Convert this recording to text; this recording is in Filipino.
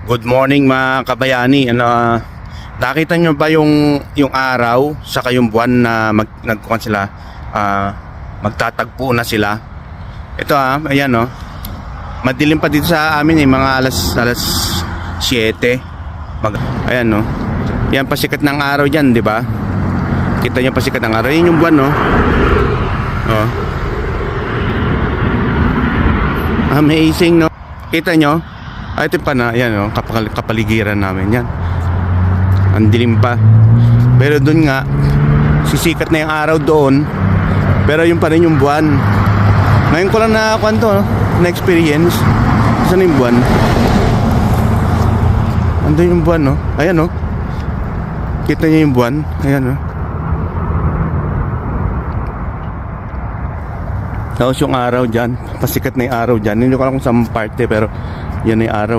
Good morning mga kabayani. Nakita nyo ba yung araw saka yung buwan na nagkuhan sila, magtatagpo na sila? Ito ayan madilim pa dito sa amin mga alas 7. Ayan yan pasikat ng araw diyan, di ba? Kita nyo pasikat ng araw, yun yung buwan Amazing kita nyo. Ito pa na, yan kapaligiran namin yan. Ang dilim pa. Pero dun nga, sisikat na yung araw doon. Pero yung pa rin yung buwan. Ngayon ko lang na experience. Saan yung buwan? Andun yung buwan Ayan Kita niyo yung buwan. Ayan Tapos yung araw dyan, pasikat na yung araw dyan. Hindi ko alam kung saan parte, pero yan yung araw.